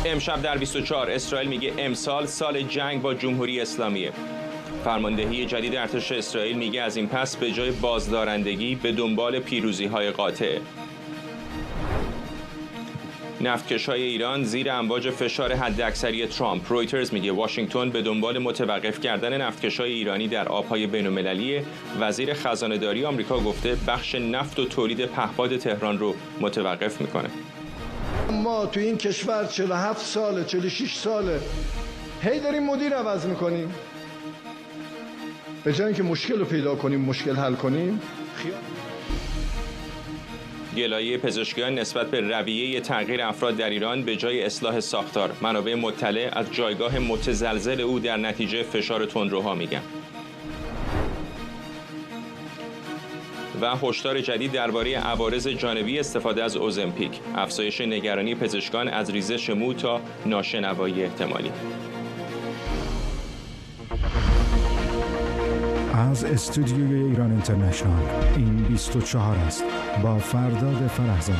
امشب در 24 اسرائیل میگه امسال سال جنگ با جمهوری اسلامیه. فرماندهی جدید ارتش اسرائیل میگه از این پس به جای بازدارندگی به دنبال پیروزی‌های قاطعه. نفتکش‌های ایران زیر امواج فشار حداکثری ترامپ. رویترز میگه واشنگتن به دنبال متوقف کردن نفتکش‌های ایرانی در آب‌های بین‌المللی. وزیر خزانه‌داری آمریکا گفته بخش نفت و تولید پهپاد تهران رو متوقف میکنه. ما تو این کشور 47 ساله 46 ساله هی داریم مدیر عوض میکنیم، به جای اینکه مشکل رو پیدا کنیم مشکل حل کنیم. گلایه پزشکیان نسبت به رویه تغییر افراد در ایران به جای اصلاح ساختار. منابع مطلع از جایگاه متزلزل او در نتیجه فشار تندروها میگن. و هشدار جدید درباره عوارض جانبی استفاده از اوزمپیک. افزایش نگرانی پزشکان از ریزش مو تا ناشنوایی احتمالی. از استودیوی ایران اینترنشنال این 24 است با فرداد فرهزاد.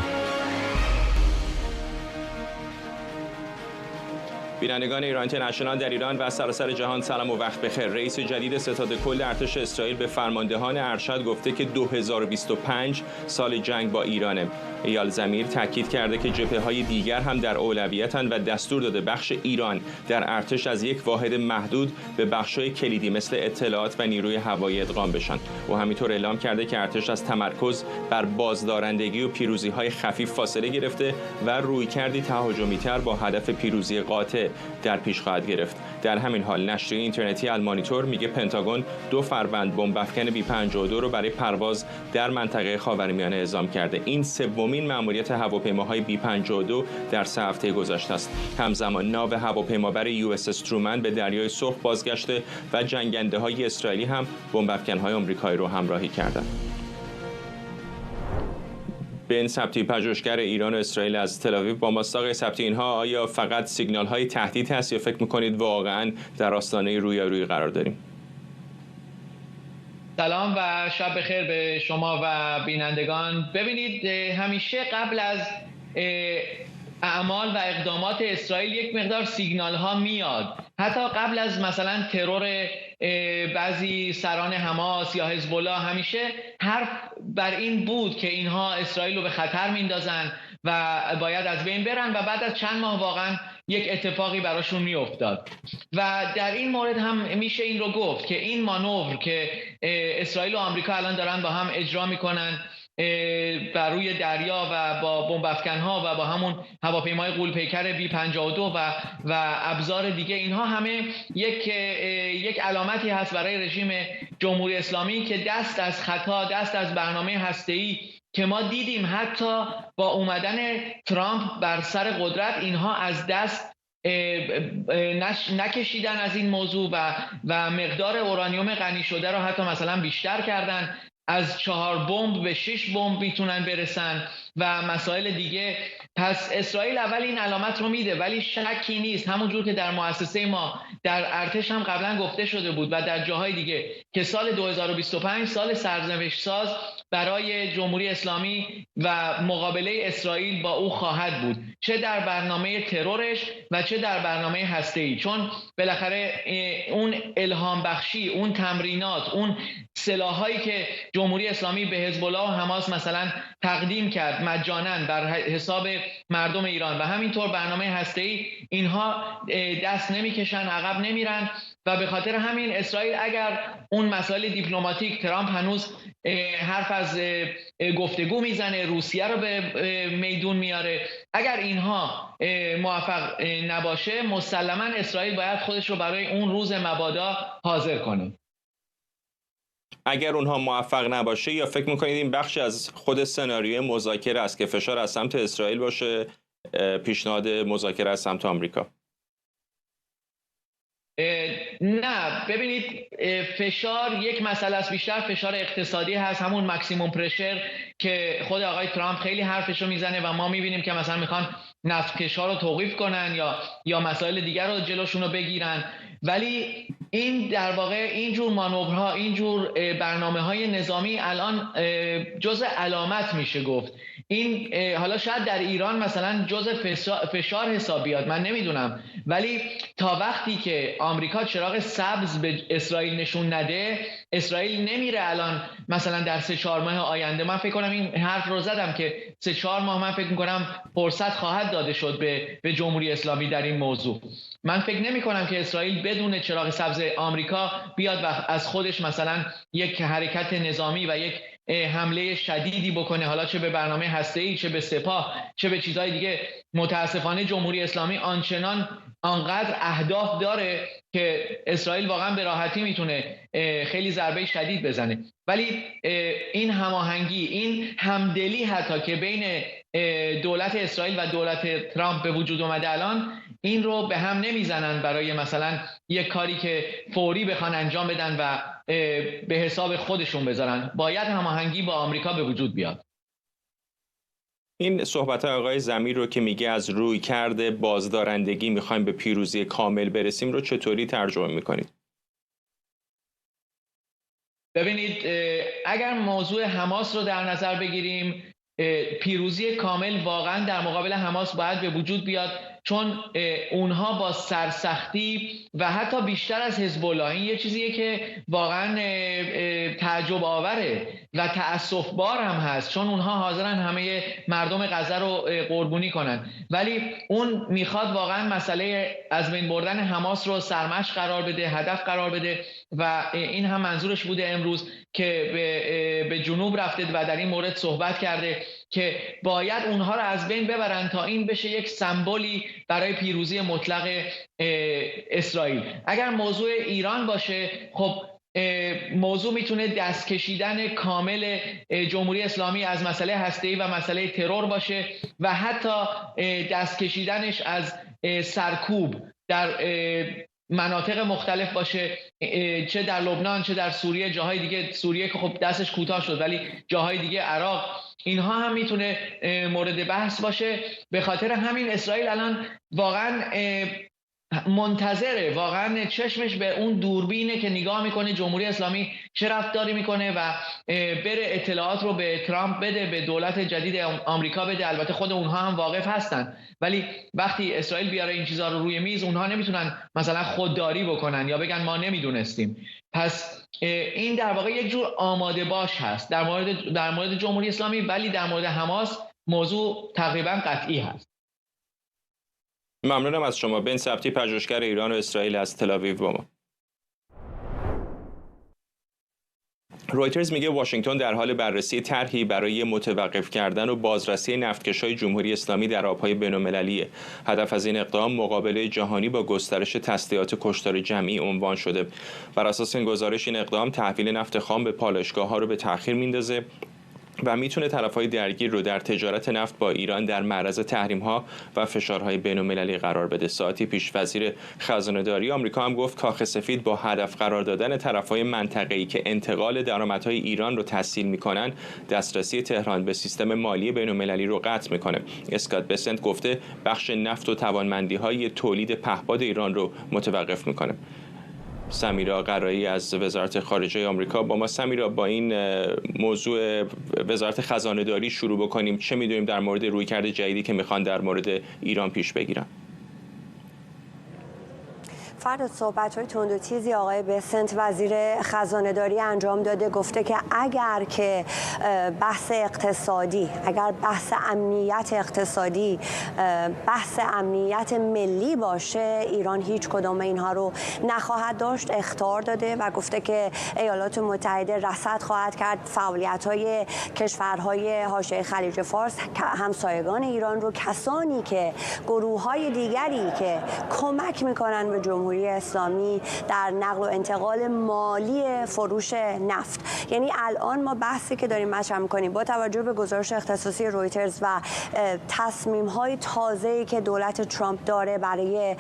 بینندگان ایران اینترنشنال در ایران و سراسر جهان سلام و وقت بخیر. رئیس جدید ستاد کل ارتش اسرائیل به فرماندهان ارشد گفته که 2025 سال جنگ با ایرانه. ایال زمیر تاکید کرده که جبهه‌های دیگر هم در اولویت‌اند و دستور داده بخش ایران در ارتش از یک واحد محدود به بخش‌های کلیدی مثل اطلاعات و نیروی هوایی ادغام بشن. و همینطور اعلام کرده که ارتش از تمرکز بر بازدارندگی و پیروزی‌های خفیف فاصله گرفته و رویکردی تهاجمی‌تر با هدف پیروزی قاطع در پیش خواهد گرفت. در همین حال نشریه اینترنتی المانیتور میگه پنتاگون 2 فروند بمب افکن بی 52 رو برای پرواز در منطقه خاورمیانه اعزام کرده. این سومین مأموریت هواپیماهای بی 52 در 3 هفته گذشته است. همزمان ناو هواپیمابر یو اس استرومن به دریای سرخ بازگشته و جنگنده‌های اسرائیلی هم بمب افکن‌های آمریکایی رو همراهی کردند. بن سبتی پژوهشگر ایران و اسرائیل از تل‌آویو با ماست. آقای سبتی، اینها آیا فقط سیگنال‌های تهدید هست یا فکر می‌کنید واقعاً در آستانه رویارویی قرار داریم؟ سلام و شب بخیر به شما و بینندگان. ببینید، همیشه قبل از اعمال و اقدامات اسرائیل یک مقدار سیگنال ها میاد. حتی قبل از مثلا ترور بعضی سران حماس یا حزب الله همیشه حرف بر این بود که اینها اسرائیل رو به خطر میندازن و باید از بین برن و بعد از چند ماه واقعا یک اتفاقی براشون میافتاد. و در این مورد هم میشه این رو گفت که این مانور که اسرائیل و آمریکا الان دارن با هم اجرا میکنن بر روی دریا و با بمب افکن‌ها و با همون هواپیمای غول‌پیکر بی 52 و ابزار دیگه، اینها همه یک علامتی هست برای رژیم جمهوری اسلامی که دست از خطا، دست از برنامه هسته‌ای که ما دیدیم حتی با اومدن ترامپ بر سر قدرت اینها از دست نکشیدن از این موضوع و مقدار اورانیوم غنی شده رو حتی مثلا بیشتر کردن. از 4 بمب به 6 بمب میتونن برسن و مسائل دیگه. پس اسرائیل اول این علامت رو میده، ولی شکی نیست همونجور که در مؤسسه ما در ارتش هم قبلا گفته شده بود و در جاهای دیگه که سال 2025 سال سرنوشت ساز برای جمهوری اسلامی و مقابله اسرائیل با او خواهد بود، چه در برنامه ترورش و چه در برنامه هسته‌ای. چون بالاخره اون الهام بخشی، اون تمرینات، اون سلاحایی که جمهوری اسلامی به حزب الله و حماس مثلا تقدیم کرد مجانا بر حساب مردم ایران و همینطور برنامه هسته‌ای، اینها دست نمیکشن، عقب نمیرن و به خاطر همین اسرائیل اگر اون مسائل دیپلماتیک، ترامپ هنوز حرف از گفتگو میزنه، روسیه رو به میدون میاره، اگر اینها موفق نباشه مسلما اسرائیل باید خودش رو برای اون روز مبادا حاضر کنه. اگر اونها موفق نباشه، یا فکر میکنید این بخشی از خود سناریوی مذاکره است که فشار از سمت اسرائیل باشه، پیشنهاد مذاکره از سمت آمریکا؟ نه، ببینید، فشار یک مسئله است، بیشتر فشار اقتصادی هست، همون ماکسیموم پرشر که خود آقای ترامپ خیلی حرفشو میزنه و ما میبینیم که مثلا میخوان نفتکش‌ها رو توقیف کنن یا مسائل دیگر رو جلوشون رو بگیرن. ولی این در واقع اینجور مانورها، اینجور برنامه‌های نظامی الان جزء علامت میشه گفت. این حالا شاید در ایران مثلا جزء فشار حساب بیاد، من نمیدونم، ولی تا وقتی که آمریکا چراغ سبز به اسرائیل نشون نده، اسرائیل نمیره الان مثلا در 3-4 ماه آینده. من فکر کنم این حرف رو زدم که 3-4 ماه من فکر میکنم فرصت خواهد داده شد به جمهوری اسلامی در این موضوع. من فکر نمی کنم که اسرائیل بدون چراغ سبز آمریکا بیاد و از خودش مثلا یک حرکت نظامی و یک حمله شدیدی بکنه، حالا چه به برنامه هسته‌ای، چه به سپاه، چه به چیزهای دیگه. متاسفانه جمهوری اسلامی آنقدر اهداف داره که اسرائیل واقعا به راحتی میتونه خیلی ضربه شدید بزنه. ولی این هماهنگی، این همدلی حتی که بین دولت اسرائیل و دولت ترامپ به وجود اومده الان، این رو به هم نمیزنن برای مثلا یک کاری که فوری بخوان انجام بدن و به حساب خودشون بذارن. باید هماهنگی با آمریکا به وجود بیاد. این صحبت آقای ضمیر رو که میگه از رویکرد بازدارندگی میخوایم به پیروزی کامل برسیم رو چطوری ترجمه میکنید؟ ببینید، اگر موضوع حماس رو در نظر بگیریم، پیروزی کامل واقعا در مقابل حماس باید به وجود بیاد، چون اونها با سرسختی و حتی بیشتر از حزب الله، این یه چیزیه که واقعا تعجب آوره و تأسف بار هم هست، چون اونها حاضرن همه مردم غزه رو قربانی کنن، ولی اون میخواد واقعا مسئله از بین بردن حماس رو سرمشق قرار بده، هدف قرار بده، و این هم منظورش بوده امروز که به جنوب رفته و در این مورد صحبت کرده که باید اونها رو از بین ببرن تا این بشه یک سمبولی برای پیروزی مطلق اسرائیل. اگر موضوع ایران باشه، خب موضوع میتونه دست کشیدن کامل جمهوری اسلامی از مسئله هسته‌ای و مسئله ترور باشه و حتی دست کشیدنش از سرکوب در مناطق مختلف باشه، چه در لبنان، چه در سوریه، جاهای دیگه. سوریه که خب دستش کوتاه شد، ولی جاهای دیگه، عراق، اینها هم میتونه مورد بحث باشه. به خاطر همین اسرائیل الان واقعا منتظره، واقعا چشمش به اون دوربینه که نگاه میکنه جمهوری اسلامی چه رفتاری میکنه و بره اطلاعات رو به ترامپ بده، به دولت جدید آمریکا بده. البته خود اونها هم واقف هستن، ولی وقتی اسرائیل بیاره این چیزها رو روی میز، اونها نمیتونن مثلا خودداری بکنن یا بگن ما نمیدونستیم. پس این در واقع یک جور آماده باش هست در مورد جمهوری اسلامی، ولی در مورد حماس موضوع تقریبا قطعی هست. ممنونم از شما. بن ثبتی، پژوهشگر ایران و اسرائیل از تل‌آویو با ما. رویترز میگه واشنگتن در حال بررسی طرحی برای متوقف کردن و بازرسی نفتکش‌های جمهوری اسلامی در آب‌های بین‌المللیه. هدف از این اقدام مقابله جهانی با گسترش تسلیحات کشتار جمعی عنوان شده. بر اساس این گزارش، این اقدام تحویل نفت خام به پالایشگاه‌ها رو به تأخیر میندازه و میتونه طرفهای درگیر رو در تجارت نفت با ایران در معرض تحریم‌ها و فشارهای بین‌المللی قرار بده. ساعتی پیش وزیر خزانه‌داری آمریکا هم گفت کاخ سفید با هدف قرار دادن طرفهای منطقه‌ای که انتقال درآمدهای ایران رو تسهیل میکنن، دسترسی تهران به سیستم مالی بین‌المللی رو قطع میکنه. اسکات بسنت گفته بخش نفت و توانمندی‌های تولید پهپاد ایران رو متوقف میکنه. سمیرا قرایی از وزارت خارجه آمریکا با ما. سمیرا، با این موضوع وزارت خزانه‌داری شروع بکنیم. چه می‌دونیم در مورد رویکرد جدیدی که میخوان در مورد ایران پیش بگیرن؟ فرد صحبت‌های تند و تیزی آقای بسنت وزیر خزانه‌داری انجام داده. گفته که اگر که بحث اقتصادی، اگر بحث امنیت اقتصادی، بحث امنیت ملی باشه، ایران هیچ کدام اینها رو نخواهد داشت. اخطار داده و گفته که ایالات متحده رصد خواهد کرد فعالیت‌های کشورهای حاشیه خلیج فارس، همسایگان ایران رو، کسانی که گروه‌های دیگری که کمک می‌کنن به جمهوری اسلامی در نقل و انتقال مالی فروش نفت. یعنی الان ما بحثی که داریم مطرح می‌کنیم با توجه به گزارش اختصاصی رویترز و تصمیم‌های تازه‌ای که دولت ترامپ داره برای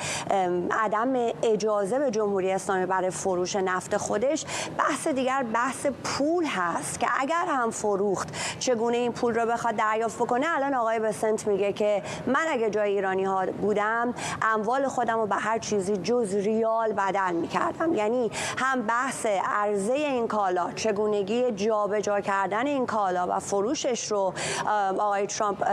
عدم اجازه به جمهوری اسلامی برای فروش نفت خودش، بحث دیگر بحث پول هست که اگر هم فروخت چگونه این پول رو بخواد دریافت بکنه. الان آقای بسنت میگه که من اگه جای ایرانی‌ها بودم، اموال خودم رو به هر چیزی جز ریال بدل میکردم. یعنی هم بحث عرضه این کالا، چگونگی جابجا کردن این کالا و فروشش رو آقای ترامپ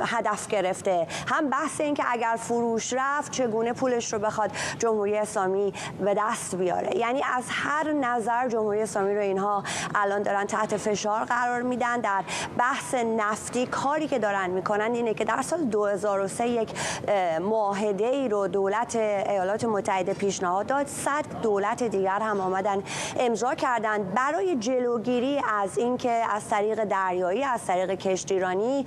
هدف گرفته، هم بحث این که اگر فروش رفت چگونه پولش رو بخواد جمهوری اسلامی به دست بیاره. یعنی از هر نظر جمهوری اسلامی رو اینها الان دارن تحت فشار قرار میدن. در بحث نفتی کاری که دارن میکنن اینه که در سال 2003 یک معاهده ای رو دولت ایالات متحده پیشنهاد داد، 100 دولت دیگر هم آمدن امضا کردند برای جلوگیری از اینکه از طریق دریایی، از طریق کشتیرانی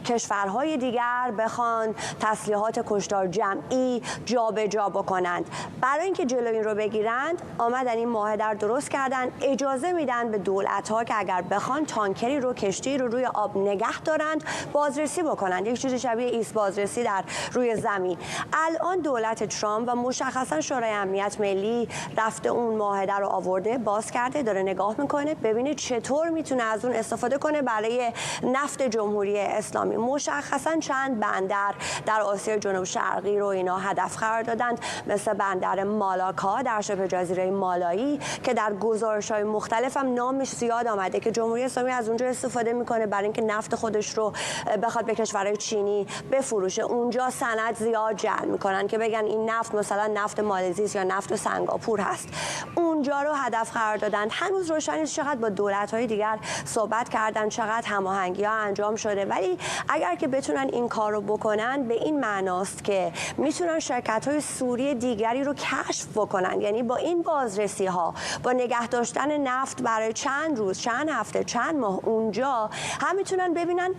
کشورهای دیگر بخوان تسلیحات کشتار جمعی جابجا بکنند. برای اینکه جلوی این رو بگیرند آمدن این معاهده رو درست کردن، اجازه میدن به دولت‌ها که اگر بخوان تانکری رو، کشتی رو روی آب نگه دارند، بازرسی بکنند، یک چیز شبیه ایست بازرسی در روی زمین. الان دولت ترامپ و مشخصا شورای امنیت ملی رفته اون معاهده رو آورده، باز کرده، داره نگاه میکنه ببینه چطور میتونه از اون استفاده کنه برای نفت جمهوری اسلامی. مشخصا چند بندر در آسیا جنوب شرقی رو اینا هدف قرار دادند، مثل بندر مالاکا در شبه جزیره مالایی که در گزارش‌های مختلف هم نامش زیاد آمده که جمهوری اسلامی از اونجا استفاده میکنه برای اینکه نفت خودش رو بخواد به کشورهای چینی بفروشه. اونجا سند زیاد جعل میکنن که بگن این نفت مثلا نفت مالزی یا نفت سنگاپور هست. اونجا رو هدف قرار دادن. هنوز روشن نیست چقدر با دولت‌های دیگر صحبت کردن، چقدر هماهنگی‌ها انجام شده، ولی اگر که بتونن این کار رو بکنن به این معناست که میتونن شرکت‌های سوری دیگری رو کشف بکنن. یعنی با این بازرسی‌ها، با نگه داشتن نفت برای چند روز، چند هفته، چند ماه اونجا، هم میتونن ببینن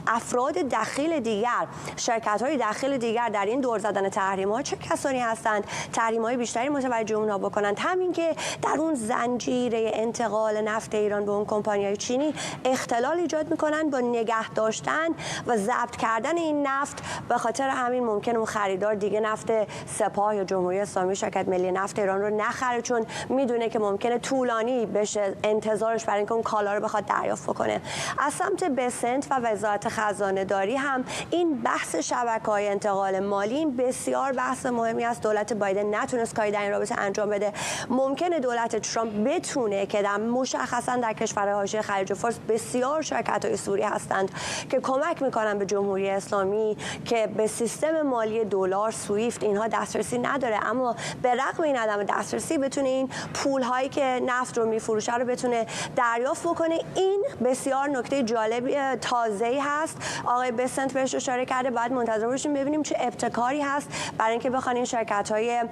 افراد داخل دیگر، شرکت‌های داخل دیگر در این دور زدن تحریم‌ها چه کسانی هستند، تحریم‌های بیشتری متوجه اونها بکنند. همین که در اون زنجیره انتقال نفت ایران به اون کمپانی‌های چینی اختلال ایجاد میکنن با نگه داشتن و ضبط کردن این نفت. به خاطر همین ممکنه اون خریدار دیگه نفت سپاه یا جمهوری اسلامی شرکت ملی نفت ایران رو نخره، چون میدونه که ممکنه طولانی بشه انتظارش برای اینکه اون کالا رو بخواد دریافت بکنه. از سمت بسنت و وزارت خزانه داری هم این بحث شبکه‌های انتقال مالی این بسیار بحث مهمی است. دولت بایدن نتونست کاری در این رابطه انجام بده. ممکنه دولت ترامپ بتونه که در مشخصا در کشورهای حاشیه خلیج فارس بسیار شرکت‌های سوری هستند که کمک میکنن به جمهوری اسلامی که به سیستم مالی دلار سویفت اینها دسترسی نداره، اما به رغم این عدم دسترسی بتونه این پول‌هایی که نفت رو میفروشه رو بتونه دریافت بکنه. این بسیار نکته جالبی تازه‌ای هست. آقای بسنت بهش اشاره کرده، باید منتظر باشیم ببینیم چه ابتکاری هست برای اینکه بخوان این شرکت‌های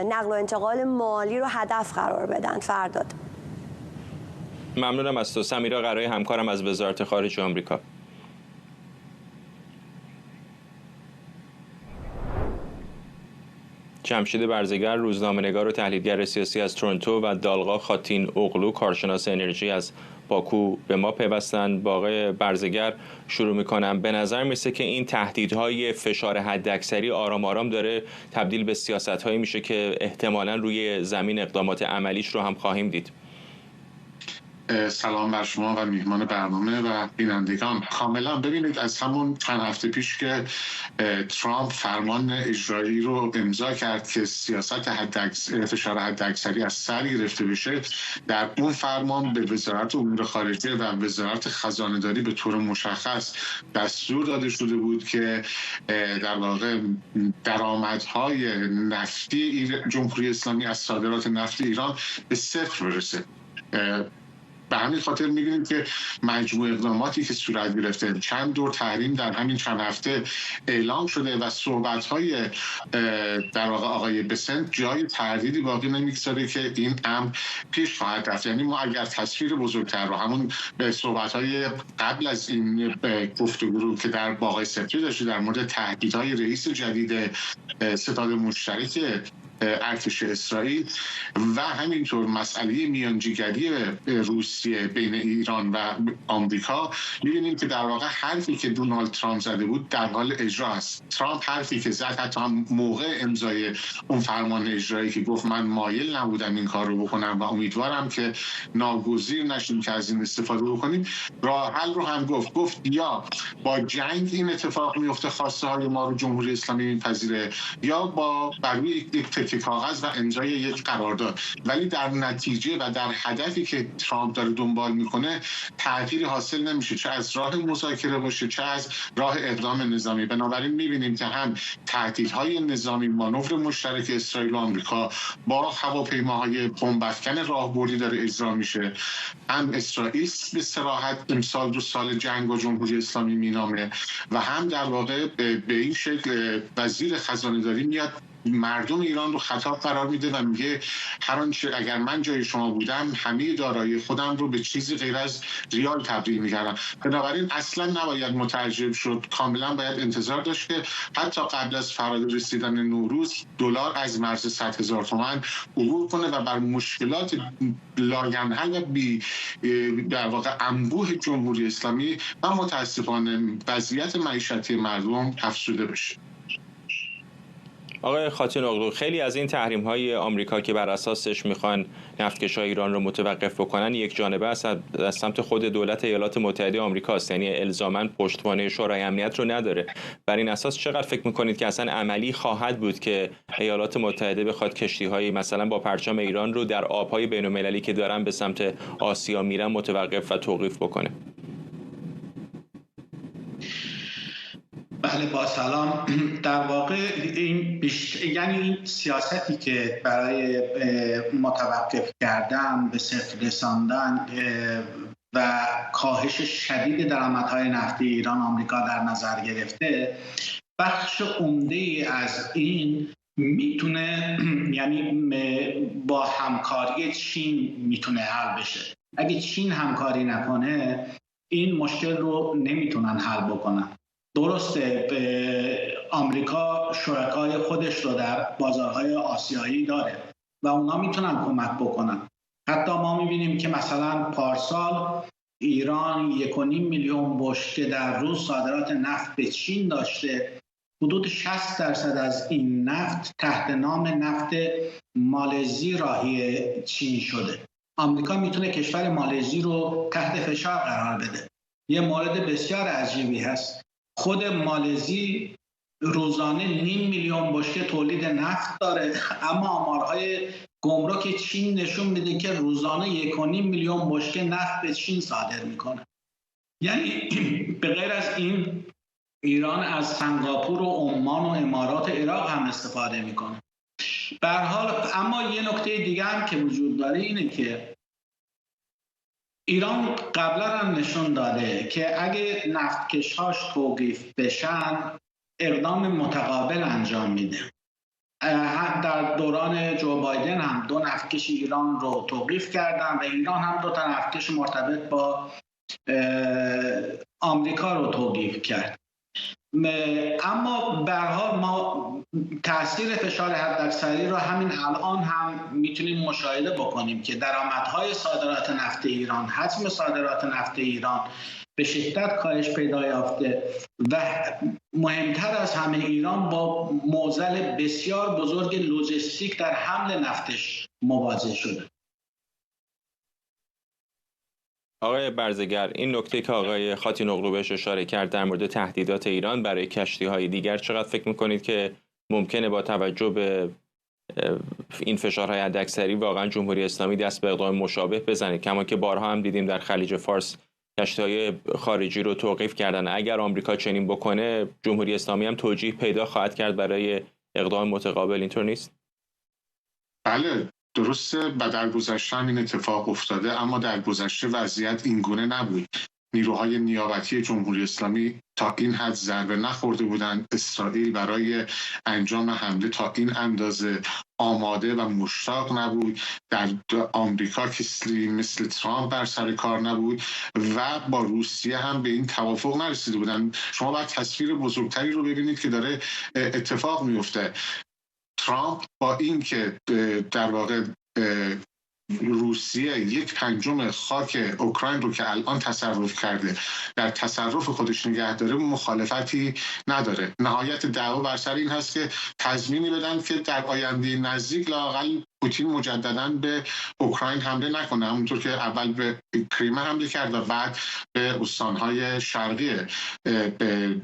نقل و انتقال مالی رو هدف قرار بدن. فرداد ممنونم از تو. سمیرا قرای همکارم از وزارت خارجه آمریکا. جمشید برزگر، روزنامه‌نگار و تحلیلگر سیاسی از تورنتو، و دالغا خاتین اغلو، کارشناس انرژی از باکو به ما پیوستند. با آقای برزگر شروع میکنم. به نظر میرسه که این تهدیدهای فشار حداکثری آرام آرام داره تبدیل به سیاست‌هایی میشه که احتمالاً روی زمین اقدامات عملیش رو هم خواهیم دید. سلام بر شما و میهمان برنامه و بینندگان. کاملا ببینید، از همون چند هفته پیش که ترامپ فرمان اجرایی رو امضا کرد که سیاست فشار حداکثری از سر گرفته بشه، در اون فرمان به وزارت امور خارجه و وزارت خزانه داری به طور مشخص دستور داده شده بود که در واقع درآمدهای نفتی جمهوری اسلامی از صادرات نفت ایران به صفر برسه. به همین خاطر می‌بینیم که مجموع اقداماتی که صورت گرفته، چند دور تحریم در همین چند هفته اعلام شده و صحبت‌های در واقع آقای بسنت جای تردیدی باقی نمی‌گذاره که این امر پیش خواهد رفت. یعنی ما اگر تصویر بزرگتر رو همون صحبت‌های قبل از این گفتگو که در باغ سپری داشته در مورد تهدیدهای رئیس جدید ستاد مشترک ارتش اسرائیل و همینطور مسئله میانجیگری روسیه بین ایران و آمریکا، می‌بینیم که در واقع حرفی که دونالد ترامپ زده بود در حال اجرا است. ترامپ حرفی که زد حتی هم موقع امضای اون فرمان اجرایی که گفت من مایل نبودم این کار رو بکنم و امیدوارم که ناگزیر نشیم که از این استفاده بکنیم، راه حل رو هم گفت یا با جنگ این اتفاق میفته، خواسته های ما رو جمهوری اسلامی میپذیره، یا با بر روی یک تکه کاغذ و امضای یک قرارداد. ولی در نتیجه و در هدفی که ترامپ داره دنبال میکنه تغییری حاصل نمیشه، چه از راه مذاکره باشه چه از راه اقدام نظامی. بنابراین میبینیم که هم تهدیدهای نظامی، مانور مشترک اسرائیل و آمریکا با هواپیماهای بمب‌افکن راهبردی داره اجرا میشه، هم اسرائیل به صراحت امسال رو سال جنگ با جمهوری اسلامی مینامه و هم در واقع به این شکل وزیر خزانه‌داری میاد مردم ایران رو خطاب قرار میده و میگه هر آنچه اگر من جای شما بودم همه دارایی خودم رو به چیزی غیر از ریال تبدیل میکردم. بنابراین اصلا نباید متعجب شد، کاملا باید انتظار داشت که حتی قبل از فرا رسیدن نوروز دلار از مرز 100,000 تومان عبور کنه و بر مشکلات لاینحل و در واقع انبوه جمهوری اسلامی و متاسفانه وضعیت معیشتی مردم افزوده بشه. آقای خاتون اغلو، خیلی از این تحریم‌های آمریکا که بر اساسش میخوان نفتکش‌های ایران رو متوقف بکنن یک جانبه است از سمت خود دولت ایالات متحده آمریکا است، یعنی الزاماً پشتوانه شورای امنیت رو نداره. بر این اساس چقدر فکر میکنید که اصلا عملی خواهد بود که ایالات متحده بخواد کشتی‌های مثلا با پرچم ایران رو در آب‌های بین‌المللی که دارن به سمت آسیا میرن متوقف و توقیف بکنه؟ بله، با سلام. در واقع یعنی این سیاستی که برای متوقف کردن، به صفر رساندن و کاهش شدید درآمدهای نفتی ایران آمریکا در نظر گرفته، بخش عمده‌ای از این میتونه یعنی با همکاری چین میتونه حل بشه. اگه چین همکاری نکنه این مشکل رو نمیتونن حل بکنن. درسته آمریکا شرکای خودش رو در بازارهای آسیایی داره و اونا میتونن کمک بکنن. حتی ما میبینیم که مثلا پارسال ایران 1.5 میلیون بشکه در روز صادرات نفت به چین داشته. حدود 60% از این نفت تحت نام نفت مالزی راهی چین شده. آمریکا میتونه کشور مالزی رو تحت فشار قرار بده. یه مورد بسیار عجیبی هست، خود مالزی روزانه 0.5 میلیون بشکه تولید نفت داره، اما آمارهای گمرک چین نشون میده که روزانه 1.5 میلیون بشکه نفت به چین صادر میکنه. یعنی به غیر از این ایران از سنگاپور و عمان و امارات و عراق هم استفاده میکنه. به هر حال اما یه نکته دیگه هم که وجود داره اینه که ایران قبلا هم نشون داده که اگه نفتکش‌هاش توقیف بشن اقدام متقابل انجام میده. در دوران جو بایدن هم 2 نفتکش ایران رو توقیف کردن و ایران هم 2 تا نفتکش مرتبط با آمریکا رو توقیف کرد. اما به هر حال ما تاثیر فشار حداکثری رو همین الان هم میتونیم مشاهده بکنیم که درآمدهای صادرات نفت ایران، حجم صادرات نفت ایران به شدت کاهش پیدا یافته و مهمتر از همه ایران با معضل بسیار بزرگ لوجستیک در حمل نفتش مواجه شده. آقای برزگر، این نکته که آقای خاتون اغلو بهش اشاره کرد در مورد تهدیدات ایران برای کشتی‌های دیگر، چقدر فکر می‌کنید که ممکنه با توجه به این فشارهای حداکثری واقعا جمهوری اسلامی دست به اقدام مشابه بزنه؟ کما که بارها هم دیدیم در خلیج فارس کشتی‌های خارجی رو توقیف کردن. اگر آمریکا چنین بکنه جمهوری اسلامی هم توجیه پیدا خواهد کرد برای اقدام متقابل، اینطور نیست؟ بله درسته، و در گذشته هم این اتفاق افتاده، اما در گذشته وضعیت این گونه نبود. نیروهای نیابتی جمهوری اسلامی تا این حد ضربه نخورده بودند. اسرائیل برای انجام حمله تا این اندازه آماده و مشتاق نبود. در آمریکا کسی مثل ترامپ بر سر کار نبود و با روسیه هم به این توافق نرسیده بودند. شما باید تصویر بزرگتری رو ببینید که داره اتفاق میفته. ترامپ با اینکه در واقع روسیه 1/5 خاک اوکراین رو که الان تصرف کرده در تصرف خودش نگه داره مخالفتی نداره. نهایت دعوا بر سر این هست که تضمینی بدن که در آینده نزدیک لااقل پوتین مجدداً به اوکراین حمله نکنه، همونطور که اول به کریمه حمله کرد و بعد به استانهای شرقی،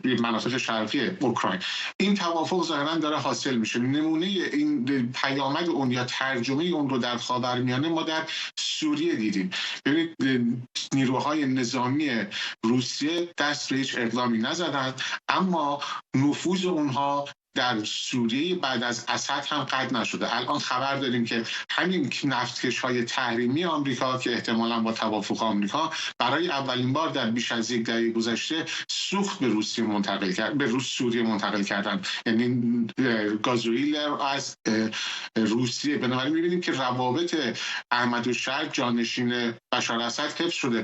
به مناطق شرقی اوکراین. این توافق ظاهراً داره حاصل میشه. نمونه این پیامد اون یا ترجمه اون رو در خاورمیانه ما در سوریه دیدیم. ببینید نیروهای نظامی روسیه دست به هیچ اقدامی نزدند، اما نفوذ اونها در سوریه بعد از اسد هم قطع نشده. الان خبر داریم که همین نفتکش‌های تحریمی آمریکا که احتمالاً با توافق آمریکا برای اولین بار در بیش از 1 دهه گذشته سوخت به روسیه منتقل کرد، به سوریه منتقل کردن، یعنی گازوئیل از روسیه. بنابراین می‌بینیم که روابط احمدالشهر جانشین بشار اسد حفظ شده.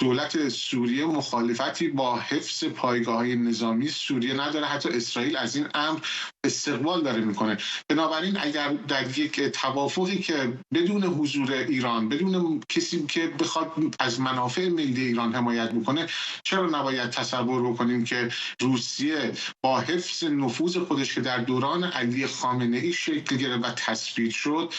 دولت سوریه مخالفتی با حفظ پایگاه‌های نظامی سوریه نداره، حتی اسرائیل از این امر استقبال داره میکنه. بنابراین اگر در یک توافقی که بدون حضور ایران، بدون کسی که بخواد از منافع ملی ایران حمایت بکنه، چرا نباید تصور بکنیم که روسیه با حفظ نفوذ خودش که در دوران علی خامنه‌ای شکل گرفت و تثبیت شد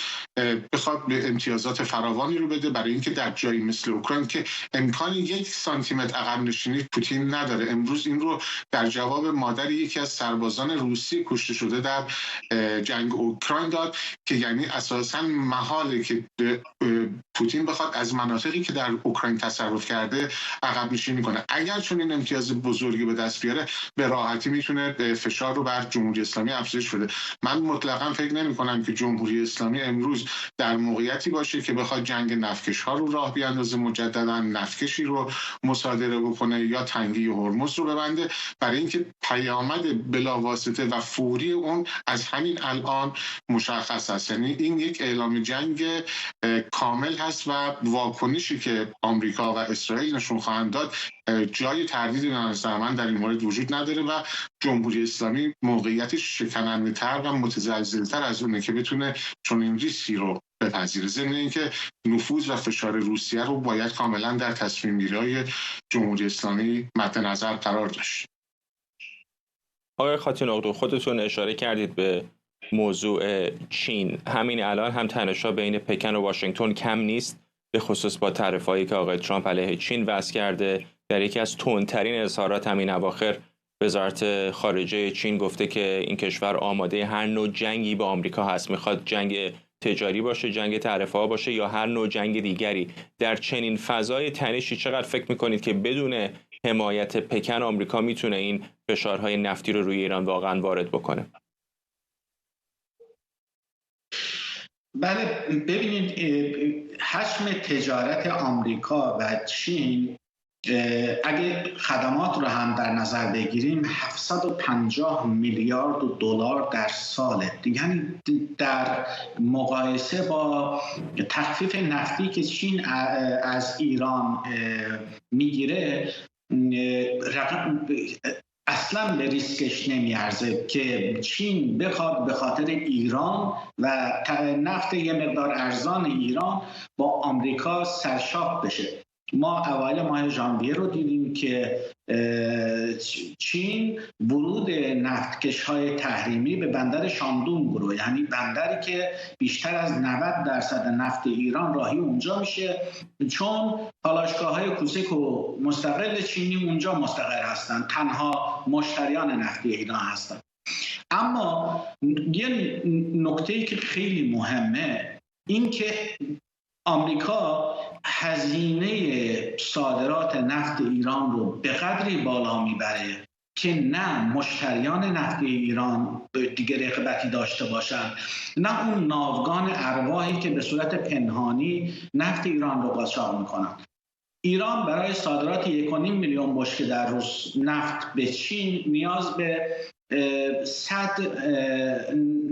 بخواد به امتیازات فراوانی رو بده برای اینکه در جایی مثل اوکراین که امکان 1 سانتیمتر عقب نشینی پوتین نداره. امروز این رو در جواب مادر یکی از سربازان روسی کشته شده در جنگ اوکراین داد که یعنی اساساً محاله که پوتین بخواد از مناطقی که در اوکراین تصرف کرده عقب نشینی کنه. اگر چون این امتیاز بزرگی به دست بیاره به راحتی میتونه فشار رو بر جمهوری اسلامی افزایش بده. من مطلقاً فکر نمی‌کنم که جمهوری اسلامی امروز در موقعیتی باشه که بخواد جنگ نفتکش‌ها رو راه بیاندازه، مجدداً نفتکشی رو مصادره بکنه یا تنگی هرمز رو ببنده، برای اینکه پیامد بلاواسطه و فوری اون از همین الان مشخص است. یعنی این یک اعلام جنگ کامل هست و واکنشی که آمریکا و اسرائیل نشون خواهند داد جای تردیدی به نظر من در این مورد وجود نداره و جمهوری اسلامی موقعیتش شکننده‌تر و متزلزل‌تر از اونه که بتونه چنین ریسکی رو بپذیره. ضمن اینکه نفوذ و فشار روسیه رو باید کاملا در تصمیم‌گیری‌های جمهوری اسلامی مد نظر قرار داشت. آقای خاتون، خودتون اشاره کردید به موضوع چین. همین الان هم تنش‌ها بین پکن و واشنگتن کم نیست، به خصوص با طرف‌هایی که آقای ترامپ علیه چین وضع کرده. در یکی از تندترین اظهارات همین اواخر وزارت خارجه چین گفته که این کشور آماده هر نوع جنگی با آمریکا هست، میخواد جنگ تجاری باشه، جنگ تعرفه‌ها باشه یا هر نوع جنگ دیگری. در چنین فضای تنشی چقدر فکر میکنید که بدون حمایت پکن آمریکا میتونه این فشارهای نفتی رو روی ایران واقعا وارد بکنه؟ بله، ببینید حجم تجارت آمریکا و چین اگه خدمات رو هم در نظر بگیریم 750 میلیارد دلار در ساله. یعنی در مقایسه با تخفیف نفتی که چین از ایران میگیره رقم اصلا به ریسکش نمیارزه که چین بخواد به خاطر ایران و نفت یه مقدار ارزان ایران با آمریکا سرشاخ بشه. ما اوایل ماه ژانویه رو دیدیم که چین ورود نفتکش‌های تحریمی به بندر شاندونگ، یعنی بندری که بیشتر از 90% نفت ایران راهی اونجا میشه، چون پالایشگاه‌های کوچک و مستقل چینی اونجا مستقر هستند، تنها مشتریان نفتی ایران هستند. اما یه نکته‌ای که خیلی مهمه این که آمریکا هزینه صادرات نفت ایران رو به قدری بالا میبره که نه مشتریان نفت ایران دیگه رقابتی داشته باشن، نه اون ناوگان ارواحی که به صورت پنهانی نفت ایران رو قاچاق میکنن. ایران برای صادرات 1.5 میلیون بشکه در روز نفت به چین نیاز به 100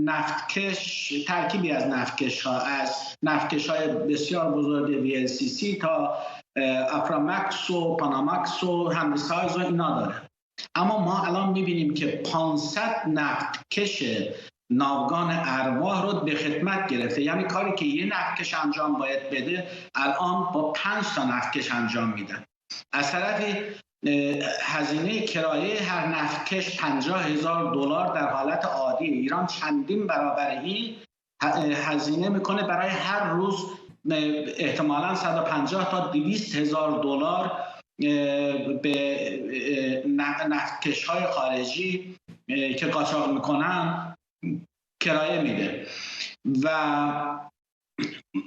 نفتکش، ترکیبی از نفتکش ها، از نفتکش های بسیار بزرگ VLCC تا افرامکس و پانامکس و هندیسایز و اینا داره. اما ما الان میبینیم که 500 نفتکش ناوگان ارواح رو به خدمت گرفته. یعنی کاری که یه نفتکش انجام باید بده الان با 5 تا نفتکش انجام میدن. از طرفی هزینه کرایه هر نفتکش $50,000 در حالت عادی ایران چندین برابر این هزینه میکنه برای هر روز احتمالاً 150 تا $200,000 به نفتکش‌های خارجی که قاچاق میکنن کرایه میده. و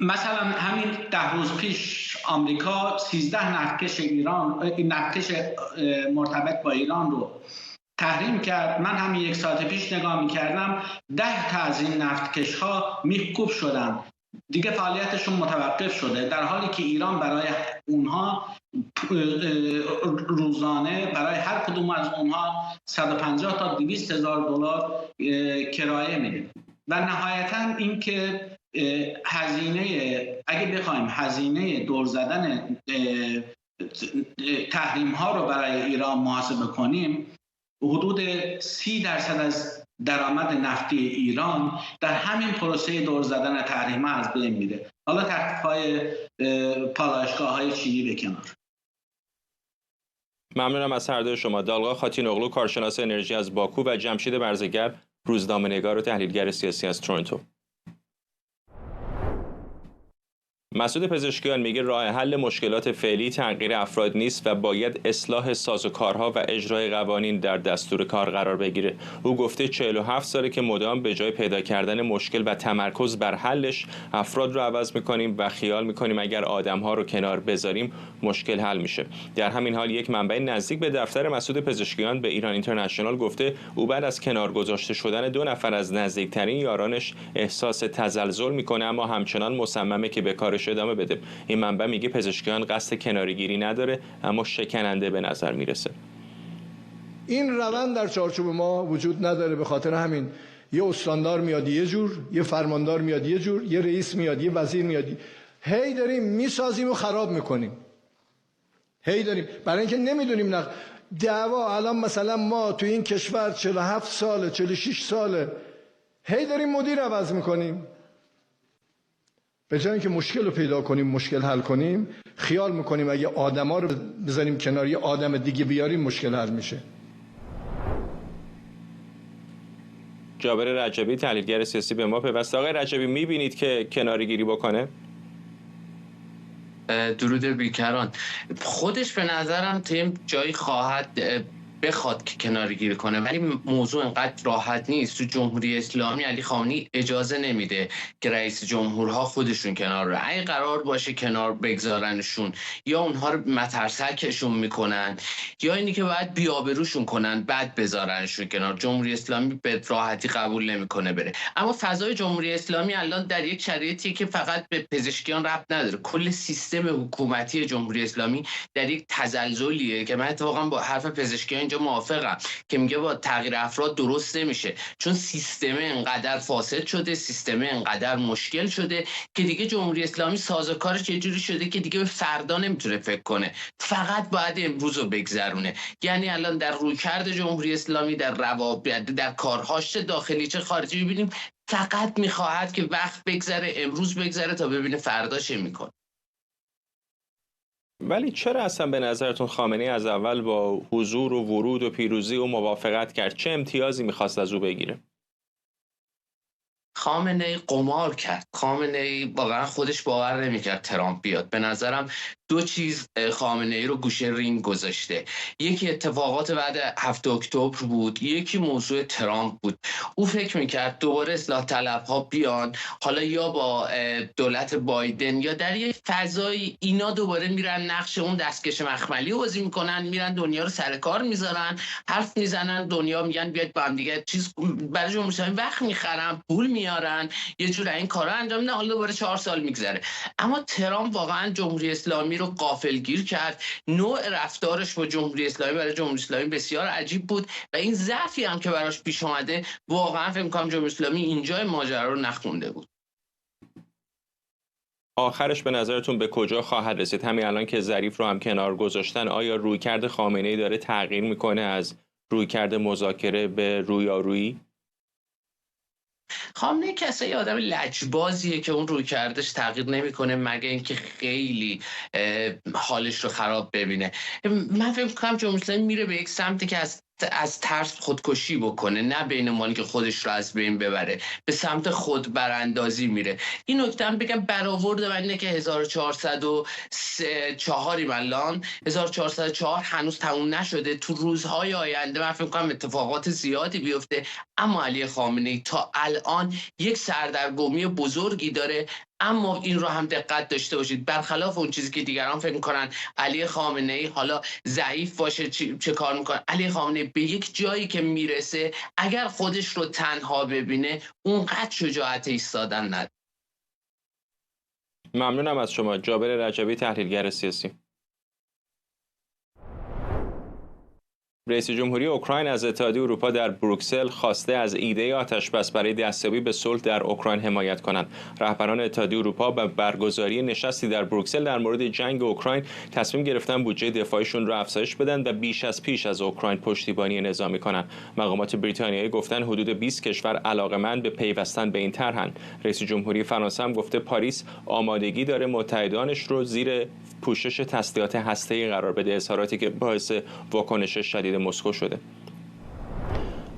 مثلا همین 10 روز پیش آمریکا 13 نفتکش مرتبط با ایران رو تحریم کرد. من همین 1 ساعت پیش نگاه میکردم 10 تا از این نفتکش ها میکوب شدن، دیگه فعالیتشون متوقف شده، در حالی که ایران برای اونها روزانه برای هر کدوم از اونها 150 تا $200,000 کرایه میده. و نهایتا این که اگه بخوایم هزینه دور زدن تحریم ها رو برای ایران محاسبه کنیم، حدود 30% از درآمد نفتی ایران در همین پروسه دور زدن تحریم ها از بین میره. حالا تخفیف‌های پالایشگاه‌های چینی به کنار. ممنونم از هر دوی شما. دالغا خاتینوغلو، کارشناس انرژی از باکو، و جمشید برزگر، روزنامه‌نگار و تحلیلگر سیاسی از تورنتو. مسعود پزشکیان میگه راه حل مشکلات فعلی تغییر افراد نیست و باید اصلاح سازوکارها و اجرای قوانین در دستور کار قرار بگیره. او گفته 47 ساله که مدام به جای پیدا کردن مشکل و تمرکز بر حلش افراد رو عوض میکنیم و خیال میکنیم اگر آدمها رو کنار بذاریم مشکل حل میشه. در همین حال یک منبع نزدیک به دفتر مسعود پزشکیان به ایران اینترنشنال گفته او بعد از کنار گذاشته شدن 2 نفر از نزدیکترین یارانش احساس تزلزل میکنه، اما همچنان مصممه که به کارش ادامه بده. این منبع میگه پزشکیان قصد کناره‌گیری نداره، اما شکننده به نظر میرسه. این روند در چارچوب ما وجود نداره. به خاطر همین یه استاندار میاد یه جور، یه فرماندار میاد یه جور، یه رئیس میاد، یه وزیر میاد، هی داریم میسازیم و خراب میکنیم. هی داریم برای اینکه نمیدونیم دعوا. الان مثلا ما تو این کشور 47 ساله 46 ساله هی داریم مدیر عوض میکنیم. به جای اینکه مشکل رو پیدا کنیم، مشکل حل کنیم، خیال میکنیم اگه آدما رو بذاریم کنار یه آدم دیگه بیاریم مشکل حل میشه. جابر رجبی، تحلیلگر سیاسی، به ما پیوسته. آقای رجبی، میبینید که کناره‌گیری بکنه؟ درود بیکران. خودش به نظرم تیم جایی بخواد که کناره‌گیری کنه، ولی موضوع انقدر راحت نیست. تو جمهوری اسلامی علی خامنه‌ای اجازه نمیده که رئیس جمهورها خودشون کنار رو. اگه قرار باشه کنار بگذارنشون، یا اونها رو مترسکشون میکنن، یا اینی که باید بی‌آبروشون کنن بعد بذارنشون کنار. جمهوری اسلامی به راحتی قبول نمیکنه بره. اما فضای جمهوری اسلامی الان در یک شرایطی که فقط به پزشکیان ربط نداره، کل سیستم حکومتی جمهوری اسلامی در یک تزلزلیه که من اتفاقا با حرف پزشکیان اینجا موافقم که میگه با تغییر افراد درست نمیشه، چون سیستم انقدر فاسد شده، سیستم انقدر مشکل شده که دیگه جمهوری اسلامی سازوکارش یه جوری شده که دیگه به فردا نمیتونه فکر کنه، فقط باید امروز رو بگذرونه. یعنی الان در رویکرد جمهوری اسلامی، در روابط، در کارهاش داخلی چه خارجی، ببینیم فقط میخواهد که وقت بگذره، امروز بگذره تا ببینه فردا چه میکنه. ولی چرا اصلا به نظرتون خامنه‌ای از اول با حضور و ورود و پیروزی و موافقت کرد؟ چه امتیازی میخواست از او بگیره؟ خامنه‌ای قمار کرد. خامنه‌ای واقعا خودش باور نمی‌کرد ترامپ بیاد. به نظرم 2 چیز خامنه‌ای رو گوشه رینگ گذاشته. یکی اتفاقات بعد 7 اکتبر بود، یکی موضوع ترامپ بود. او فکر می‌کرد دوباره اصلاح طلب‌ها بیان، حالا یا با دولت بایدن یا در یک فضای اینا دوباره میرن نقش اون دستکش مخملی رو بازی میکنن، میرن دنیا رو سر کار میذارن، حرف میزنن، دنیا میگن بیاید با هم دیگه چیز برای جمهوری اسلامی وقت میخرن، پول میارن، یه جور این کارا انجام میدن، حالا دوباره 4 سال میگذره. اما ترامپ واقعا جمهوری اسلامی رو غافلگیر کرد. نوع رفتارش با جمهوری اسلامی برای جمهوری اسلامی بسیار عجیب بود و این ضعفی هم که براش پیش اومده واقعا فکر می‌کنم جمهوری اسلامی اینجای ماجرا رو نخونده بود. آخرش به نظرتون به کجا خواهد رسید؟ همین الان که ظریف رو هم کنار گذاشتن، آیا رویکرد خامنه‌ای داره تغییر میکنه از رویکرد مذاکره به رویارویی؟ خامنه‌ای قمار کرد. خامنه‌ای واقعا خودش باور نمی‌کرد ترامپ بیاد. به نظرم 2 چیز خامنه‌ای رو گوشه رینگ گذاشته. یکی اتفاقات بعد 7 اکتبر بود، یکی موضوع ترامپ بود. او فکر می‌کرد دوباره اصلاح طلب‌ها بیان، حالا یا با دولت بایدن یا در یک فضای اینا دوباره میرن نقش اون دستکش مخملی رو بازی میکنن، میرن دنیا رو سر کار میذارن، حرف میزنن، دنیا میگن بیاید با هم دیگه چیز برای جمهوری اسلامی میگن بیاید با هم دیگه خامنه‌ای کسی آدم لجبازیه که اون روی کردش تغییر نمیکنه مگه اینکه خیلی حالش رو خراب ببینه. من فکر می‌کنم جمهوری اسلامی میره به یک سمتی که از ترس خودکشی بکنه، نه بین مالی که خودش رو از بین ببره، به سمت خود براندازی میره. این نکته هم بگم برآورد من اینه که 1404 الان 1404 هنوز تموم نشده. تو روزهای آینده من فکر می‌کنم اتفاقات زیادی بیفته، اما علی خامنه‌ای تا الان یک سردرگمی بزرگی داره. اما این رو هم دقت داشته باشید، برخلاف اون چیزی که دیگران فکر میکنن علی خامنه‌ای حالا ضعیف باشه چه کار میکنه، علی خامنه‌ای به یک جایی که میرسه اگر خودش رو تنها ببینه اونقدر شجاعت ایستادن نداره. ممنونم از شما جابر رجبی، تحلیلگر سیاسی. رئیس جمهوری اوکراین از اتحادیه اروپا در بروکسل خواسته از ایده آتش‌بس برای دستیابی به صلح در اوکراین حمایت کنند. رهبران اتحادیه اروپا با برگزاری نشستی در بروکسل در مورد جنگ اوکراین تصمیم گرفتن بودجه دفاعیشون را افزایش بدن و بیش از پیش از اوکراین پشتیبانی نظامی کنند. مقامات بریتانیایی گفتن حدود 20 کشور علاقه‌مند به پیوستن به این طرحند. رئیس جمهوری فرانسه هم گفته پاریس آمادگی داره متحدانش رو زیر پوشش تسلیحات هسته‌ای قرار بده، اظهاراتی که باعث واکنش شدید مسکو شده.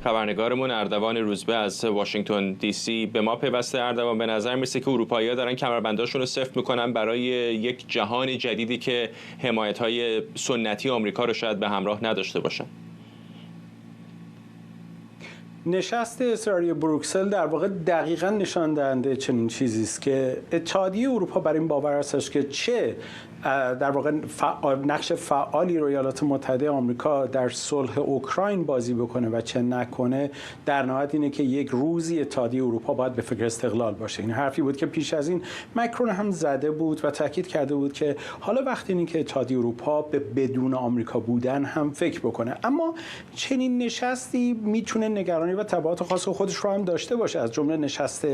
خبرنگارمون اردوان روزبه از واشنگتن دی سی به ما پیوسته. اردوان، به نظر میرسه که اروپایی‌ها دارن کمربنداشون رو سفت میکنن برای یک جهان جدیدی که حمایت‌های سنتی آمریکا رو شاید به همراه نداشته باشن. نشست اصراری بروکسل در واقع دقیقاً نشان دهنده چنین چیزی است که اتحادیه اروپا بر این باور است که چه در واقع نقش فعالی رو ایالات متحده آمریکا در صلح اوکراین بازی بکنه و چه نکنه، در نهایت اینه که یک روزی اتحادیه اروپا باید به فکر استقلال باشه. این حرفی بود که پیش از این مکرون هم زده بود و تاکید کرده بود که حالا وقتی اینه که اتحادیه اروپا به بدون آمریکا بودن هم فکر بکنه. اما چنین نشستی میتونه نگرانی و تبعات خاص خودش رو هم داشته باشه. از جمله نشست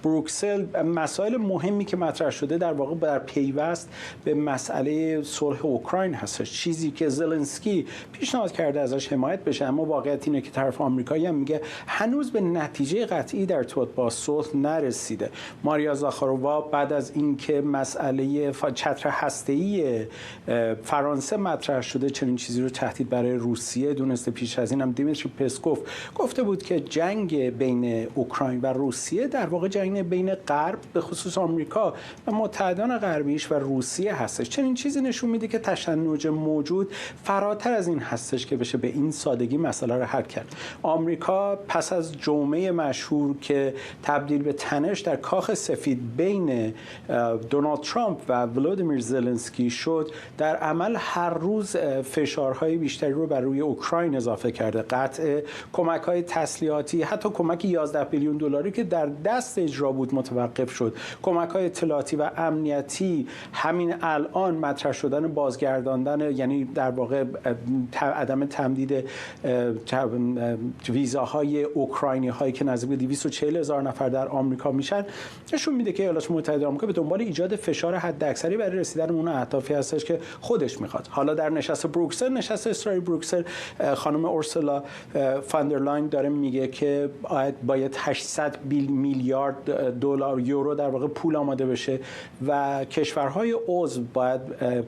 بروکسل مسائل مهمی که مطرح شده در واقع در پیوست به مسئله صلح اوکراین هستش، چیزی که زلنسکی پیشنهاد کرده ازش حمایت بشه. اما واقعیت اینه که طرف آمریکایی هم میگه هنوز به نتیجه قطعی در ارتباط با صلح نرسیده. ماریا زاخارووا بعد از اینکه مسئله چتر هسته‌ای فرانسه مطرح شده چنین چیزی رو تهدید برای روسیه دونسته. پیش از این هم دیمیتری پسکوف گفته بود که جنگ بین اوکراین و روسیه در واقع جنگ بین غرب به خصوص آمریکا و متحدان غربیش و روسیه هستش. چنین چیزی نشون میده که تشنج موجود فراتر از این هستش که بشه به این سادگی مسئله رو حل کرد. آمریکا پس از جمعه مشهور که تبدیل به تنش در کاخ سفید بین دونالد ترامپ و ولودیمیر زلنسکی شد، در عمل هر روز فشارهای بیشتری رو بر روی اوکراین اضافه کرده. قطع کمک‌های تسلیحاتی، حتی کمک 11 بیلیون دلاری که در دست اجرا بود متوقف شد. کمک‌های اطلاعاتی و امنیتی همین الان مطرح شدن بازگرداندن، یعنی در واقع عدم تمدید ویزاهای اوکراینی هایی که نزدیک به 240,000 نفر در آمریکا میشن، نشون میده که ایالات متحده آمریکا به دنبال ایجاد فشار حداکثری برای رسیدن اون اهدافی هستش که خودش میخواد. حالا در نشست بروکسل، نشست اصراری بروکسل، خانم اورسولا فاندرلاین داره میگه که باید 800 میلیارد دلار یورو در واقع پول آماده بشه و کشورهای عضو باید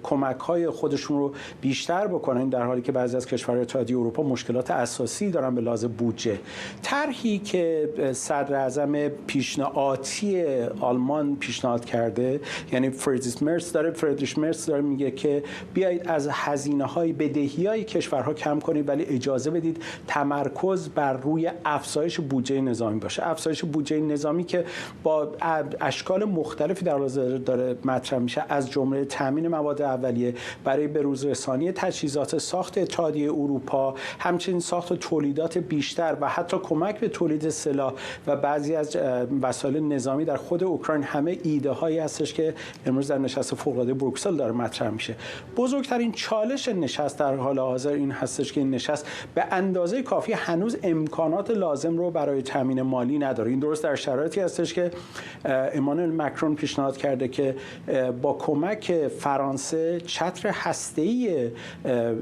کمک‌های خودشون رو بیشتر بکنن، در حالی که بعضی از کشورهای اتحادیه اروپا مشکلات اساسی دارن به لحاظ بودجه. طرحی که صدر اعظم پیشنهادی آلمان پیشنهاد کرده، یعنی فریدریش مرتز داره میگه که بیایید از هزینه‌های بدهی‌های کشورها کم کنید ولی اجازه بدید تمرکز بر روی افزایش بودجه نظامی باشه. افزایش بودجه نظامی که با اشکال مختلفی در حال داره مطرح میشه، از جمله تامین مواد اولیه برای بروزرسانی تجهیزات، ساخت اتحادیه اروپا، همچنین ساخت تولیدات بیشتر و حتی کمک به تولید سلاح و بعضی از وسایل نظامی در خود اوکراین. همه ایده هایی هستش که امروز در نشست فوق‌العاده بروکسل داره مطرح میشه. بزرگترین چالش نشست در حال حاضر این هستش که این نشست به اندازه کافی هنوز امکانات لازم رو برای تامین مالی نداره. این درست در شرایطی هستش که امانوئل مکرون پیشنهاد کرده که با کمک فرانسه چتر هسته‌ای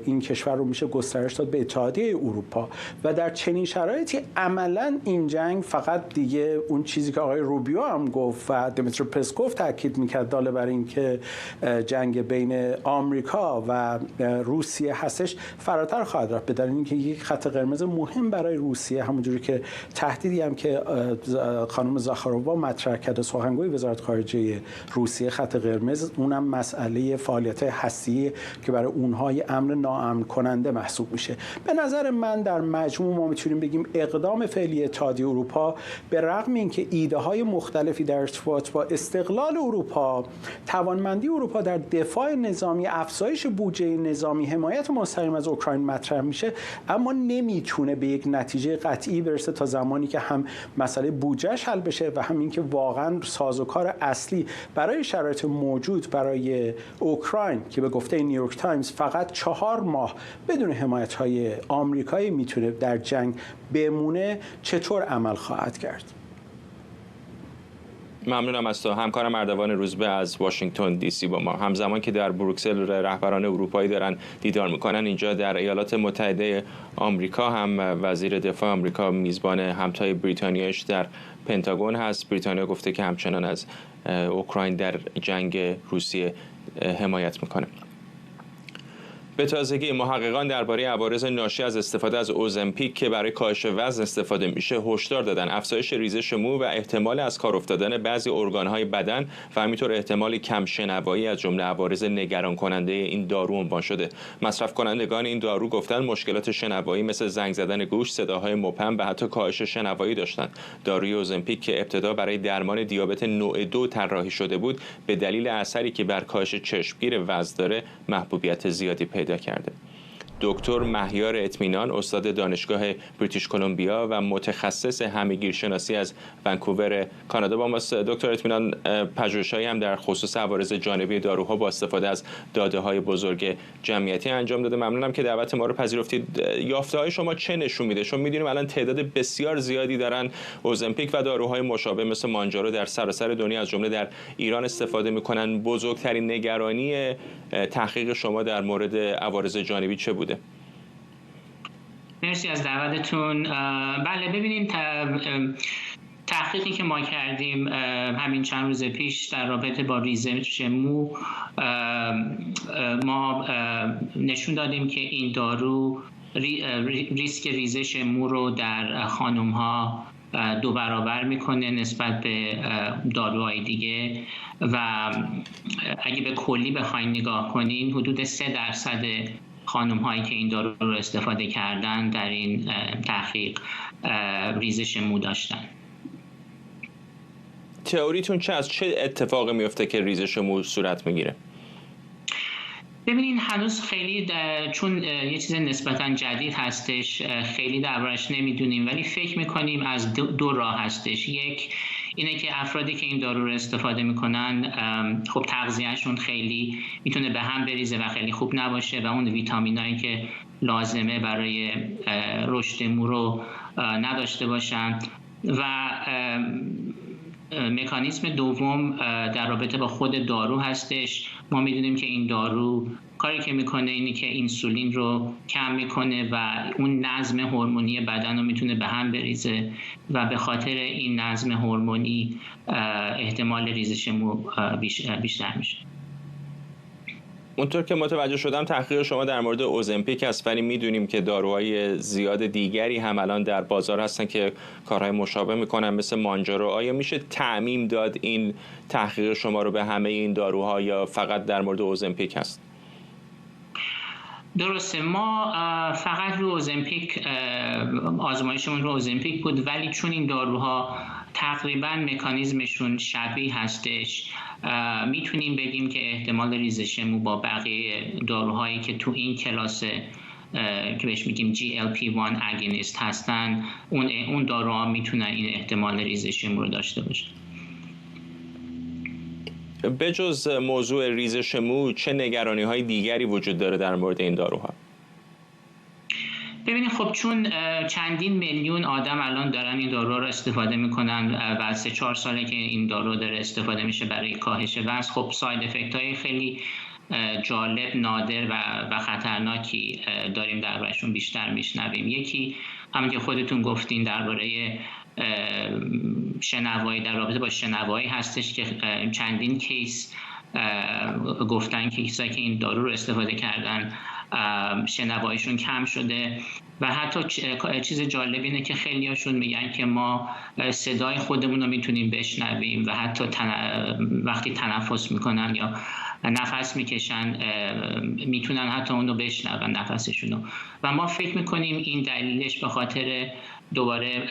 این کشور رو میشه گسترش داد به اتحادیه اروپا و در چنین شرایطی عملاً این جنگ فقط دیگه اون چیزی که آقای روبیو هم گفت و دیمیتری پسکوف تاکید میکرد داله بر این که جنگ بین آمریکا و روسیه هستش فراتر خواهد رفت، به دلیل اینکه یک خط قرمز مهم برای روسیه، همونجوری که تهدیدی هم که خانم زاخارووا مطرح کرده، سخنگوی وزارت خارجه روسیه، خط قرمز اونم مسئله فعالیت هسته‌ای که برای اونها یه امر ناامن کننده محسوب میشه. به نظر من در مجموع ما میتونیم بگیم اقدام فعلی اتحادیه اروپا به رغم اینکه ایده های مختلفی در ارتباط با استقلال اروپا، توانمندی اروپا در دفاع نظامی، افزایش بودجه نظامی، حمایت مستقیم از اوکراین مطرح میشه، اما نمیتونه به یک نتیجه قطعی برسه تا زمانی که هم مسئله بودجهش حل بشه و هم اینکه واقعا سازوکار اصلی برای شرایط موجود برای اوکراین که به گفته نیویورک تایمز فقط 4 ماه بدون حمایت‌های آمریکایی میتونه در جنگ بمونه چطور عمل خواهد کرد. ممنونم از تو. همکارم اردوان روزبه از واشنگتن دی سی با ما. همزمان که در بروکسل رهبران اروپایی دارن دیدار میکنن، اینجا در ایالات متحده آمریکا هم وزیر دفاع آمریکا میزبان همتای بریتانیایش در پنتاگون هست. بریتانیا گفته که همچنان از اوکراین در جنگ روسیه حمایت میکنه. به تازگی محققان درباره عوارض ناشی از استفاده از اوزمپیک که برای کاهش وزن استفاده میشه هشدار دادن. افزایش ریزش مو و احتمال از کار افتادن بعضی ارگان‌های بدن و همینطور احتمال کم شنوایی از جمله عوارض نگران کننده این دارو عنوان شده. مصرف کنندگان این دارو گفتن مشکلات شنوایی مثل زنگ زدن گوش، صداهای مبهم و حتی کاهش شنوایی داشتند. داروی اوزمپیک که ابتدا برای درمان دیابت نوع 2 طراحی شده بود، به دلیل اثری که بر کاهش چشمگیر وزن داره محبوبیت زیادی پیدا کرده. دکتر مهیار اطمینان، استاد دانشگاه بریتیش کلمبیا و متخصص همه‌گیرشناسی از ونکوور کانادا با ماست. دکتر اطمینان، پژوهش‌هایی هم در خصوص عوارض جانبی داروها با استفاده از داده‌های بزرگ جمعیتی انجام داده. ممنونم که دعوت ما رو پذیرفتید. یافته‌های شما چه نشون میده؟ چون می‌دونیم الان تعداد بسیار زیادی دارن اوزمپیک و داروهای مشابه مثل مانجارو در سراسر دنیا از جمله در ایران استفاده می‌کنن. بزرگترین نگرانی تحقیق شما در مورد عوارض جانبی چه بوده؟ مرسی از دعوتتون. بله، ببینید تحقیقی که ما کردیم همین چند روز پیش در رابطه با ریزش مو، ما نشون دادیم که این دارو ریسک ریزش مو رو در خانم‌ها 2 برابر میکنه نسبت به داروهای دیگه و اگه به کلی بخواین نگاه کنین حدود 3% خانم هایی که این دارو رو استفاده کردن در این تحقیق ریزش مو داشتن. تئوریتون چه از چه اتفاقی میفته که ریزش مو صورت میگیره؟ ببینین هنوز خیلی چون یه چیز نسبتاً جدید هستش خیلی دربارش نمیدونیم، ولی فکر میکنیم از 2 راه هستش. یک اینه که افرادی که این دارو رو استفاده میکنن خب تغذیهشون خیلی میتونه به هم بریزه و خیلی خوب نباشه و اون ویتامینایی که لازمه برای رشد مو رو نداشته باشن. و مکانیزم دوم در رابطه با خود دارو هستش. ما میدونیم که این دارو کاری که میکنه اینه که اینسولین رو کم میکنه و اون نظم هورمونی بدن رو میتونه به هم بریزه و به خاطر این نظم هورمونی احتمال ریزش مو بیشتر میشه. اونطور که متوجه شدم تحقیق شما در مورد اوزمپیک است، ولی میدونیم که داروهای زیاد دیگری هم الان در بازار هستن که کارهای مشابه میکنن مثل مانجارو. آیا میشه تعمیم داد این تحقیق شما رو به همه این داروها یا فقط در مورد اوزمپیک هست؟ درسته، ما فقط رو اوزمپیک آزمایشمون رو اوزمپیک بود، ولی چون این داروها تقریبا مکانیزمشون شبیه هستش میتونیم بگیم که احتمال ریزش مو با بقیه داروهایی که تو این کلاس که بهش میگیم GLP-1 agonist هستن اون داروها میتونن این احتمال ریزش مو رو داشته باشن. به جز موضوع ریزش مو چه نگرانی های دیگری وجود داره در مورد این داروها؟ ببینید خب چون چندین میلیون آدم الان دارن این دارو رو استفاده میکنن و 3-4 ساله که این دارو داره استفاده میشه برای کاهش وزن، خب ساید افکت های خیلی جالب، نادر و خطرناکی داریم دربارشون بیشتر میشنویم. یکی همون که خودتون گفتین درباره شنوایی، در رابطه با شنوایی هستش که چندین کیس گفتن که کسایی که این دارو رو استفاده کردن شنواییشون کم شده و حتی چیز جالب اینه که خیلی هاشون میگن که ما صدای خودمون رو میتونیم بشنویم و حتی وقتی تنفس میکنن یا نفس میکشن میتونن حتی اون رو بشنون نفسشون رو. و ما فکر میکنیم این دلیلش به خاطر دوباره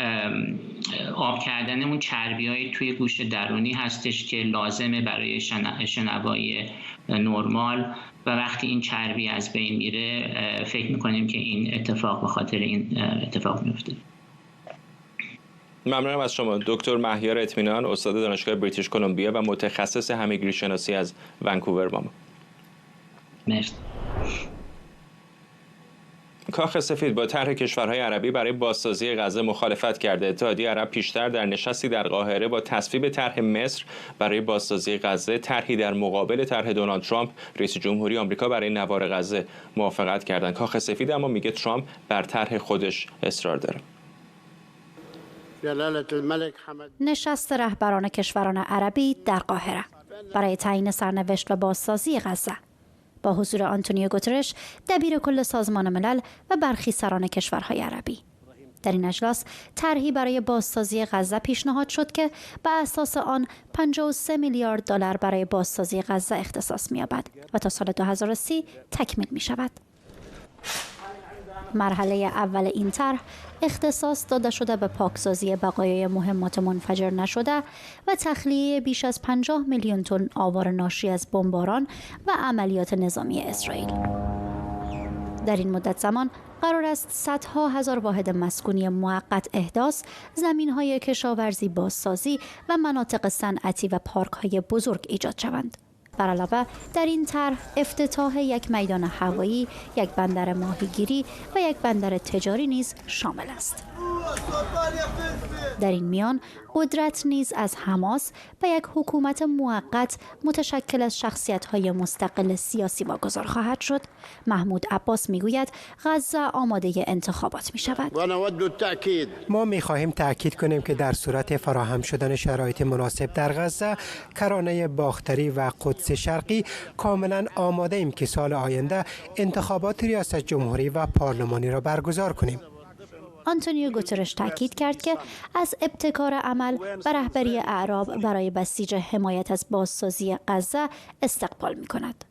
آب کردن اون چربی‌های توی گوش درونی هستش که لازمه برای شنوایی نرمال و وقتی این چربی از بین میره فکر میکنیم که این اتفاق به خاطر این اتفاق میفته. ممنونم از شما دکتر مهیار اطمینان، استاد دانشگاه بریتیش کلمبیا و متخصص همه‌گیری شناسی از ونکوور با ما. مرسی. کاخ سفید با طرح کشورهای عربی برای بازسازی غزه مخالفت کرده. اتحادیه عرب پیشتر در نشستی در قاهره با تصویب طرح مصر برای بازسازی غزه، طرحی در مقابل طرح دونالد ترامپ رئیس جمهوری آمریکا برای نوار غزه موافقت کردند. کاخ سفید اما میگه ترامپ بر طرح خودش اصرار داره. نشست رهبران کشوران عربی در قاهره برای تعیین سرنوشت و بازسازی غزه با حضور آنتونیو گوترش دبیر کل سازمان ملل و برخی سران کشورهای عربی. در این اجلاس طرحی برای بازسازی غزه پیشنهاد شد که به اساس آن 53 میلیارد دلار برای بازسازی غزه اختصاص می‌یابد و تا سال 2030 تکمیل می‌شود. مرحله اول این طرح اختصاص داده شده به پاکسازی بقایای مهمات منفجر نشده و تخلیه بیش از 50 میلیون تن آوار ناشی از بمباران و عملیات نظامی اسرائیل. در این مدت زمان قرار است صدها هزار واحد مسکونی موقت احداث، زمین‌های کشاورزی بازسازی و مناطق صنعتی و پارک‌های بزرگ ایجاد شوند. بر علاوه در این طرح افتتاح یک میدان هوایی، یک بندر ماهیگیری و یک بندر تجاری نیز شامل است. در این میان قدرت نیز از حماس و یک حکومت موقت متشکل از شخصیت‌های مستقل سیاسی واگذار خواهد شد. محمود عباس میگوید غزه آماده انتخابات می شود. ما می‌خواهیم تأکید کنیم که در صورت فراهم شدن شرایط مناسب در غزه، کرانه باختری و قدس شرقی کاملا آماده ایم که سال آینده انتخابات ریاست جمهوری و پارلمانی را برگزار کنیم. آنتونیو گوترش تاکید کرد که از ابتکار عمل و رهبری اعراب برای بسیج حمایت از بازسازی غزه استقبال می‌کند.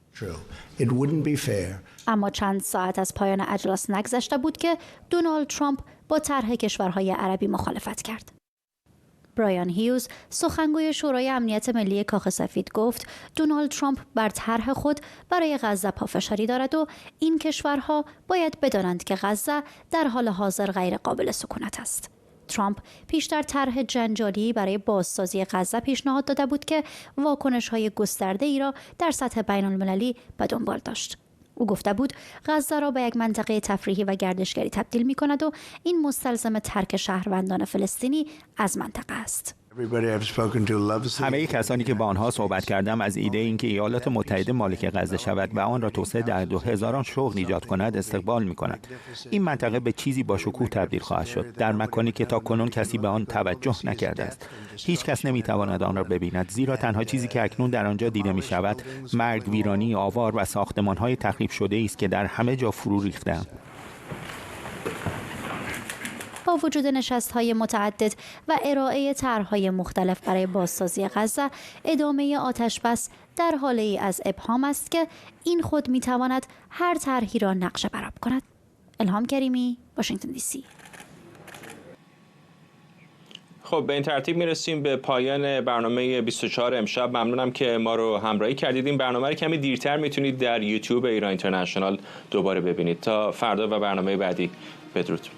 اما چند ساعت از پایان اجلاس نگذشته بود که دونالد ترامپ با طرح کشورهای عربی مخالفت کرد. برایان هیوز، سخنگوی شورای امنیت ملی کاخ سفید گفت دونالد ترامپ بر طرح خود برای غزه پافشاری دارد و این کشورها باید بدانند که غزه در حال حاضر غیر قابل سکونت است. ترامپ پیشتر طرح جنجالی برای بازسازی غزه پیشنهاد داده بود که واکنش‌های گسترده‌ای را در سطح بین‌المللی به دنبال داشت. او گفته بود غزه را به یک منطقه تفریحی و گردشگری تبدیل می کند و این مستلزم ترک شهروندان فلسطینی از منطقه است. همه کسانی که با آنها صحبت کردم از ایده اینکه ایالات متحده مالک غزه شود و آن را توسعه دهد و هزاران شغل ایجاد کند استقبال می کند. این منطقه به چیزی با شکوه تبدیل خواهد شد در مکانی که تاکنون کسی به آن توجه نکرده است. هیچ کس نمی تواند آن را ببیند زیرا تنها چیزی که اکنون در آنجا دیده می شود مرگ، ویرانی، آوار و ساختمان‌های تخریب شده است که در همه جا فرو ریخته‌اند. با وجود نشست‌های متعدد و ارائه طرح‌های مختلف برای بازسازی غزه، ادامه آتش‌بس در حاله‌ای از ابهام است که این خود می‌تواند هر طرحی را نقشه برآب کند. الهام کریمی، واشنگتن دی سی. خب به این ترتیب میرسیم به پایان برنامه 24 امشب. ممنونم که ما رو همراهی کردید. این برنامه رو کمی دیرتر میتونید در یوتیوب ایران اینترنشنال دوباره ببینید. تا فردا و برنامه بعدی، بدرود.